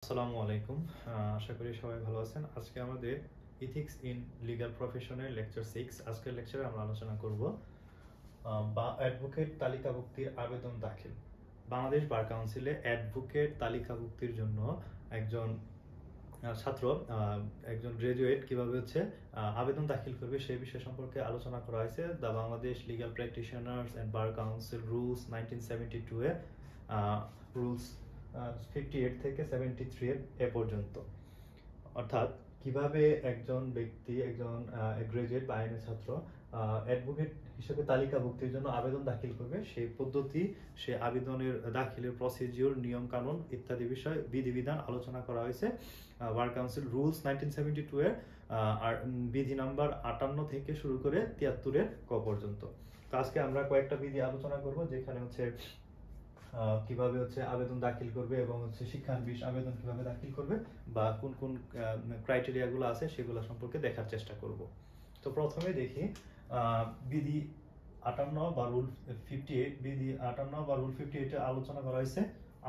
আসসালামু আলাইকুম। আশা করি সবাই ভালো আছেন। আজকে আমাদের ইথিক্স ইন লিগ্যাল প্রফেশনের লেকচার 6। আজকের লেকচারে আমরা আলোচনা করব বা অ্যাডভোকেট তালিকাভুক্তির আবেদন দাখিল। বাংলাদেশ বার কাউন্সিলে অ্যাডভোকেট তালিকাভুক্তির জন্য একজন ছাত্র একজন গ্রাজুয়েট কিভাবে আবেদন দাখিল করবে সেই বিষয় সম্পর্কে আলোচনা করা হয়েছে। The Bangladesh legal practitioners and bar council rules 1972 A rules 58 থেকে 73 এ পর্যন্ত। অর্থাৎ কিভাবে একজন ব্যক্তি একজন গ্রাজুয়েট বা আইনের ছাত্র অ্যাডভোকেট হিসেবে তালিকাভুক্তির জন্য আবেদন দাখিল করবে সেই পদ্ধতি, সে আবেদনের দাখিলের প্রসিডিউর, নিয়ম কানুন ইত্যাদি বিষয় বিধিবিধান আলোচনা করা হয়েছে বার কাউন্সিল রুলস 1972 এর আর বিধি নাম্বার 58 থেকে শুরু করে 73 এর ক পর্যন্ত। তো আজকে আমরা কয়েকটা বিধি আলোচনা করব, যেখানে কিভাবে আবেদন দাখিল করবে এবং শিক্ষানবিশ আবেদন কিভাবে দাখিল করবে বা কোন কোন ক্রাইটেরিয়া গুলো আছে সেগুলো সম্পর্কে দেখার চেষ্টা করব। তো প্রথমে দেখি বিধি 58 বা রুল 58, বিধি 58 বা রুল 58 এ আলোচনা করা হয়েছে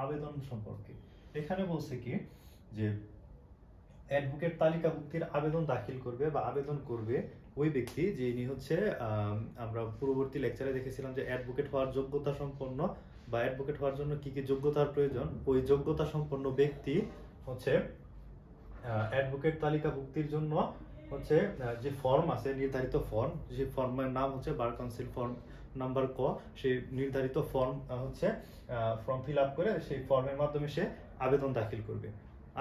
আবেদন সম্পর্কে। এখানে বলছে কি যে অ্যাডভোকেট তালিকাভুক্তির আবেদন দাখিল করবে বা আবেদন করবে ওই ব্যক্তি যিনি আমরা পূর্ববর্তী লেকচারে দেখেছিলাম যে অ্যাডভোকেট হওয়ার যোগ্যতা সম্পন্ন বা অ্যাডভোকেট হওয়ার জন্য কি কি যোগ্যতার প্রয়োজন, ওই যোগ্যতা সম্পন্ন ব্যক্তি অ্যাডভোকেট তালিকাভুক্তির জন্য যে ফর্ম আছে, নির্ধারিত ফর্ম, যে ফর্মের নাম বার কাউন্সিল ফর্ম নাম্বার ক, সেই নির্ধারিত ফর্ম ফিল আপ করে সেই ফর্মের মাধ্যমে সে আবেদন দাখিল করবে।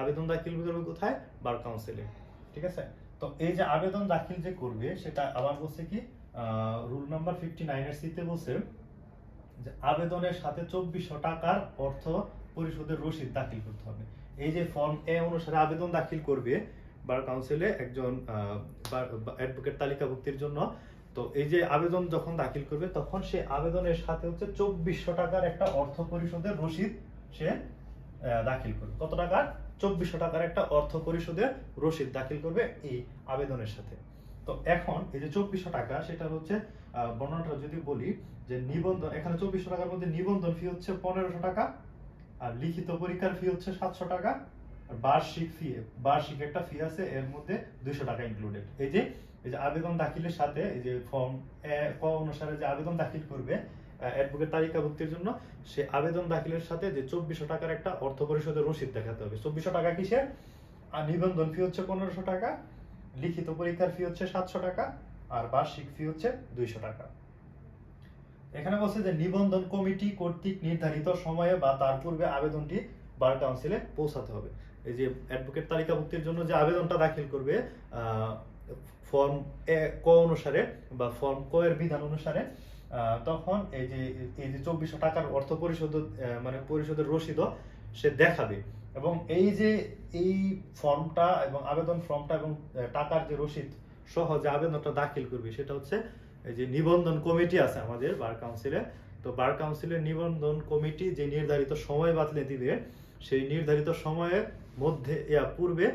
আবেদন দাখিল করবে কোথায়? বার কাউন্সিলে। ঠিক আছে? তো এই যে আবেদন দাখিল যে করবে সেটা আবার বলছে কি রুল নাম্বার 59 এর সিতে বলছে যে আবেদনের সাথে 2400 টাকার অর্থ পরিশোধের রসিদ দাখিল করতে হবে। এই যে ফর্ম এ অনুসারে আবেদন দাখিল করবে বার কাউন্সিলে একজন অ্যাডভোকেট তালিকাভুক্তির জন্য। তো এই যে আবেদন যখন দাখিল করবে তখন সে আবেদনের সাথে 2400 টাকার একটা অর্থ পরিশোধের রসিদ সে দাখিল করবে। কত টাকার? 2400 টাকার একটা অর্থ পরিশোধের রসিদ দাখিল করবে এই আবেদনের সাথে। তো এখন এই যে 2400 টাকা, সেটা বর্ণনাটা যদি বলি যে নিবন্ধন, এখানে 2400 টাকার মধ্যে নিবন্ধন ফি 1500 টাকা, আর লিখিত পরীক্ষার ফি 700 টাকা, আর বার্ষিক একটা ফি আছে, এর মধ্যে 200 টাকা ইনক্লুডেড। এই যে আবেদন দাখিলের সাথে এই যে ফর্ম ক অনুসারে যে আবেদন দাখিল করবে অ্যাডভোকেট তালিকাভুক্তির জন্য, সে আবেদন দাখিলের সাথে যে 2400 টাকার একটা অর্থ পরিশোধের রসিদ দেখাতে হবে। 2400 টাকা কিসের? আর নিবন্ধন ফি 1500 টাকা, লিখিত পরীক্ষার ফি 700 টাকা, আর বার্ষিক ফি 200 টাকা। এখানে বলছে যে নিবন্ধন কমিটি কর্তৃক নির্ধারিত সময়ে বা তার পূর্বে আবেদনটি বার কাউন্সিলে পৌঁছাতে হবে। এই যে অ্যাডভোকেট তালিকাভুক্তির জন্য যে আবেদনটা দাখিল করবে ফর্ম ক অনুসারে বা ফর্ম ক এর বিধান অনুসারে, তখন এই যে 2400 টাকার অর্থ পরিশোধ পরিশোধের রসিদও সে দেখাবে। এবং এই ফর্মটা এবং আবেদন ফর্মটা এবং টাকার যে রসিদ সহ যে আবেদনটা দাখিল করবে সেটা এই যে নিবন্ধন কমিটি আছে আমাদের বার কাউন্সিলে। তো বার কাউন্সিলের নিবন্ধন কমিটি যে নির্ধারিত সময় বাতলে দিবে, সেই নির্ধারিত সময়ের মধ্যে পূর্বে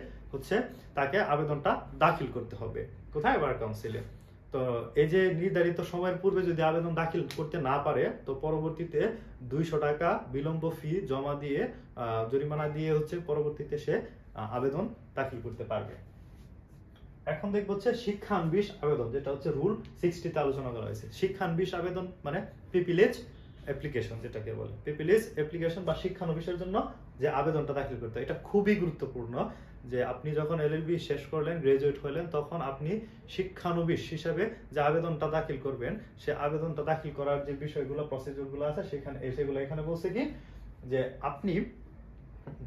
তাকে আবেদনটা দাখিল করতে হবে। কোথায়? বার কাউন্সিলে। তো এই যে নির্ধারিত সময়ের পূর্বে যদি আবেদন দাখিল করতে না পারে, তো পরবর্তীতে 200 টাকা বিলম্ব ফি জমা দিয়ে জরিমানা দিয়ে পরবর্তীতে সে আবেদন দাখিল করতে পারবে। এখন দেখব শিক্ষানবিশ আবেদন, যেটা রুল 60 তে আলোচনা করা হয়েছে। শিক্ষানবিশ আবেদন মানে পিপিলেজ অ্যাপ্লিকেশন, যেটাকে বলে পিপিলেজ অ্যাপ্লিকেশন বা শিক্ষানবিশের জন্য যে আবেদনটা দাখিল করতে হয়। এটা খুবই গুরুত্বপূর্ণ যে আপনি যখন এলএলবি শেষ করলেন, গ্রাজুয়েট হলেন, তখন আপনি শিক্ষানবিশ হিসেবে যে আবেদনটা দাখিল করবেন, সে আবেদনটা দাখিল করার যে বিষয়গুলো, প্রসিডিউরগুলো আছে সেগুলো এখানে বলছে কি যে আপনি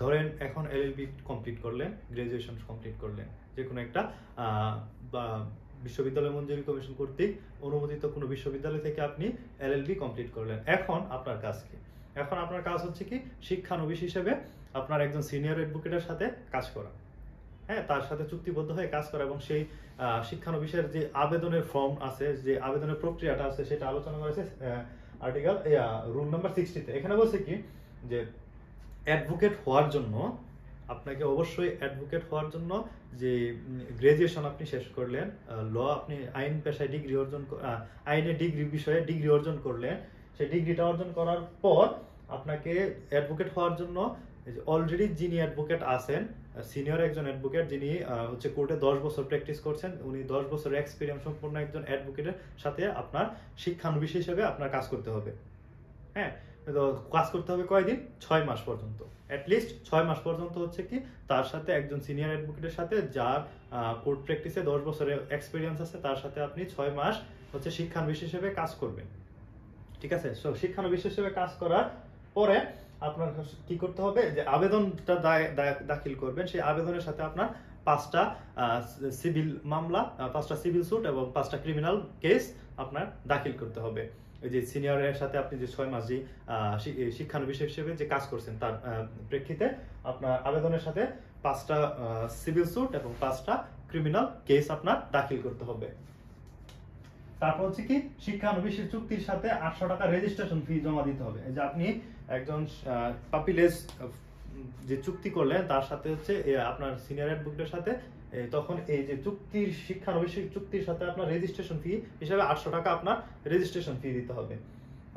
ধরেন এখন এলএলবি কমপ্লিট করলেন, গ্রাজুয়েশন কমপ্লিট করলেন, যে কোনো একটা বা বিশ্ববিদ্যালয় মঞ্জুরি কমিশন কর্তৃক অনুমোদিত কোনো বিশ্ববিদ্যালয় থেকে আপনি এলএলবি কমপ্লিট করলেন। এখন আপনার কাজ কি? এখন আপনার কাজ কি শিক্ষানবিশ হিসেবে আপনার একজন সিনিয়র অ্যাডভোকেটের সাথে কাজ করা, হ্যাঁ, তার সাথে চুক্তিবদ্ধ হয়ে কাজ করা এবং সেই শিক্ষানবিশের যে আবেদনের ফর্ম আছে, যে আবেদনের প্রক্রিয়াটা আছে, সেটা আলোচনা করেছে আর্টিকেল রুল নাম্বার 60 তে। এখানে বলছে কি যে অ্যাডভোকেট হওয়ার জন্য আপনাকে অবশ্যই অ্যাডভোকেট হওয়ার জন্য যে গ্রাজুয়েশন আপনি শেষ করলেন, আপনি আইন পেশায় ডিগ্রি অর্জন, আইনের ডিগ্রি বিষয়ে ডিগ্রি অর্জন করলেন, সেই ডিগ্রিটা অর্জন করার পর আপনাকে অ্যাডভোকেট হওয়ার জন্য এই যে অলরেডি যিনি অ্যাডভোকেট আছেন, সিনিয়র একজন অ্যাডভোকেট যিনি হচ্ছে কোর্টে 10 বছর প্র্যাকটিস করছেন, উনি 10 বছরের এক্সপিরিয়েন্স সম্পন্ন একজন অ্যাডভোকেটের সাথে আপনার শিক্ষানবিশ হিসেবে আপনার কাজ করতে হবে। হ্যাঁ, তো কাজ করতে হবে কয়দিন? 6 মাস পর্যন্ত, অ্যাটলিস্ট 6 মাস পর্যন্ত হচ্ছে কি তার সাথে একজন সিনিয়র অ্যাডভোকেটের সাথে যার কোর্ট প্র্যাকটিসে 10 বছরের এক্সপিরিয়েন্স আছে তার সাথে আপনি 6 মাস হচ্ছে শিক্ষানবিশ হিসেবে কাজ করবেন। ঠিক আছে, সো শিক্ষানবিশ হিসেবে কাজ করার পরে আপনার কি করতে হবে, যে আবেদনটা দাখিল করবেন, সেই আবেদনের সাথে আপনার 5টা সিভিল মামলা, 5টা সিভিল স্যুট এবং 5টা ক্রিমিনাল কেস আপনার দাখিল করতে হবে। এই যে সিনিয়রের সাথে আপনি যে 6 মাস যে শিক্ষানবিশ হিসেবে যে কাজ করছেন তার প্রেক্ষিতে আপনার আবেদনের সাথে 5টা সিভিল স্যুট এবং 5টা ক্রিমিনাল কেস আপনার দাখিল করতে হবে। তারপর হচ্ছে কি শিক্ষানবিশের চুক্তির সাথে 800 টাকা রেজিস্ট্রেশন ফি জমা দিতে হবে। এই যে আপনি একজন পাপিলেস যে চুক্তি করলেন তার সাথে হচ্ছে আপনার সিনিয়র অ্যাডভোকেটের সাথে, তখন এই যে চুক্তির শিক্ষানবিশের চুক্তির সাথে আপনার রেজিস্ট্রেশন ফি হিসাবে 800 টাকা আপনার রেজিস্ট্রেশন ফি দিতে হবে।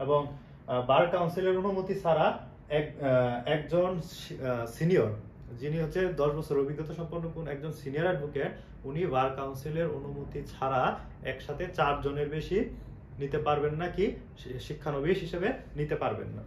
এবং বার কাউন্সিলের অনুমতি ছাড়া একজন সিনিয়র যিনি হচ্ছে 10 বছর অভিজ্ঞতা সম্পন্ন কোন একজন সিনিয়র অ্যাডভোকেট, উনি বার কাউন্সিলের অনুমতি ছাড়া একসাথে 4 জনের বেশি নিতে পারবেন না, কি শিক্ষানবিশ হিসেবে নিতে পারবেন না।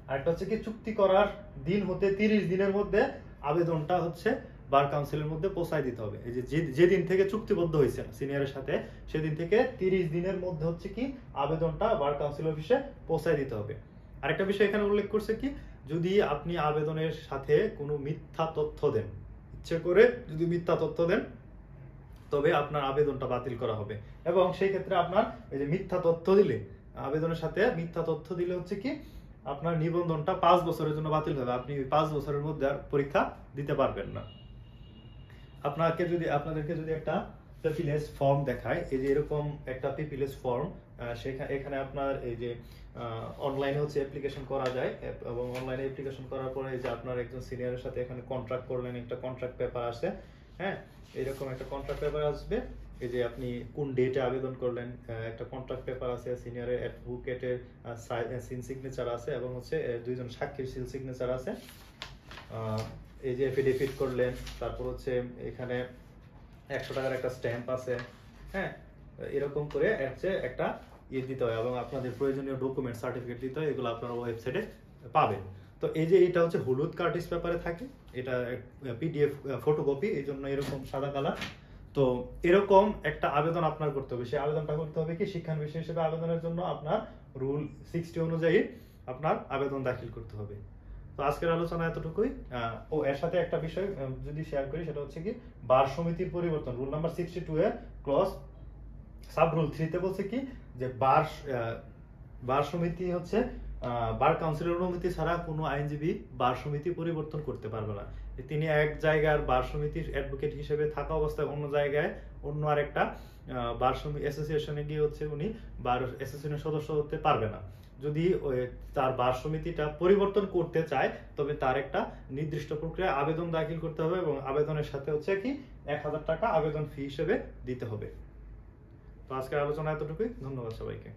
আরেকটা হচ্ছে কি চুক্তি করার দিন হতে 30 দিনের মধ্যে আবেদনটা হচ্ছে বার কাউন্সিলের মধ্যে পৌঁছায় দিতে হবে। এই যে যেদিন থেকে চুক্তিবদ্ধ হয়েছে সিনিয়রের সাথে সেদিন থেকে 30 দিনের মধ্যে হচ্ছে কি আবেদনটা বার কাউন্সিল অফিসে পৌঁছায় দিতে হবে। আরেকটা বিষয় এখানে উল্লেখ করছে কি, যদি আপনি আবেদনের সাথে কোনো মিথ্যা তথ্য দেন, ইচ্ছে করে যদি মিথ্যা তথ্য দেন, তবে আপনার আবেদনটা বাতিল করা হবে। এবং সেই ক্ষেত্রে আপনার এই যে মিথ্যা তথ্য দিলে, আবেদনের সাথে মিথ্যা তথ্য দিলে হচ্ছে কি আপনার নিবন্ধনটা 5 বছরের জন্য বাতিল হবে। আপনি 5 বছরের মধ্যে আর পরীক্ষা দিতে পারবেন না। আপনাদেরকে যদি একটা পিপিএস ফর্ম দেখায়, এই যে এরকম একটা পিপিএস ফর্ম, এখানে আপনার এই যে অনলাইনে হচ্ছে অ্যাপ্লিকেশন করা যায়, এবং অনলাইনে অ্যাপ্লিকেশন করার পরে এই যে আপনার একজন সিনিয়রের সাথে এখানে কন্ট্রাক্ট করলেন, একটা কন্ট্রাক্ট পেপার আসে। হ্যাঁ, এরকম একটা কন্ট্রাক্ট পেপার আসবে। এই যে আপনি কোন ডেটে আবেদন করলেন, একটা কন্ট্রাক্ট পেপার আছে, সিনিয়রের অ্যাডভোকেটের সিল সিগনেচার আছে, এবং হচ্ছে 2 জন সাক্ষীর সিল সিগনেচার আছে। এই যে এফিডেভিট করলেন, তারপর হচ্ছে এখানে 100 টাকার একটা স্ট্যাম্প আছে। হ্যাঁ, এরকম করে হচ্ছে একটা দিতে হয়, এবং আপনাদের প্রয়োজনীয় ডকুমেন্ট সার্টিফিকেট দিতে হয়, এগুলো আপনারা ওয়েবসাইটে পাবেন। তো এই যে এটা হচ্ছে হলুদ কার্টিস পেপারে থাকে, এটা পিডিএফ ফটোকপি, এই জন্য এরকম সাদা কালার। তো এরকম একটা আবেদন আপনার করতে হবে। সেই আবেদনটা করতে হবে কি শিক্ষানবিশ হিসেবে আবেদনের জন্য আপনার রুল 60 অনুযায়ী আপনার আবেদন দাখিল করতে হবে। তো আজকের আলোচনা এতটুকুই। এর সাথে একটা বিষয় যদি শেয়ার করি, সেটা হচ্ছে কি বার সমিতির পরিবর্তন। রুল নাম্বার 62 এর ক্লজ সাব রুল 3 তে বলছে কি যে বার সমিতি হচ্ছে বার কাউন্সিলের অনুমতি ছাড়া কোনো আইনজীবী বার সমিতি পরিবর্তন করতে পারবে না। তিনি এক জায়গার বার সমিতির অ্যাডভোকেট হিসেবে থাকা অবস্থায় অন্য জায়গায় অন্য আরেকটা বার সমিতি অ্যাসোসিয়েশনে গিয়ে হচ্ছে উনি বার অ্যাসোসিয়েশনের সদস্য হতে পারবে না। যদি তার বার সমিতিটা পরিবর্তন করতে চায়, তবে তার একটা নির্দিষ্ট প্রক্রিয়া আবেদন দাখিল করতে হবে, এবং আবেদনের সাথে হচ্ছে কি 1000 টাকা আবেদন ফি হিসেবে দিতে হবে। তো আজকের আলোচনা এতটুকুই। ধন্যবাদ সবাইকে।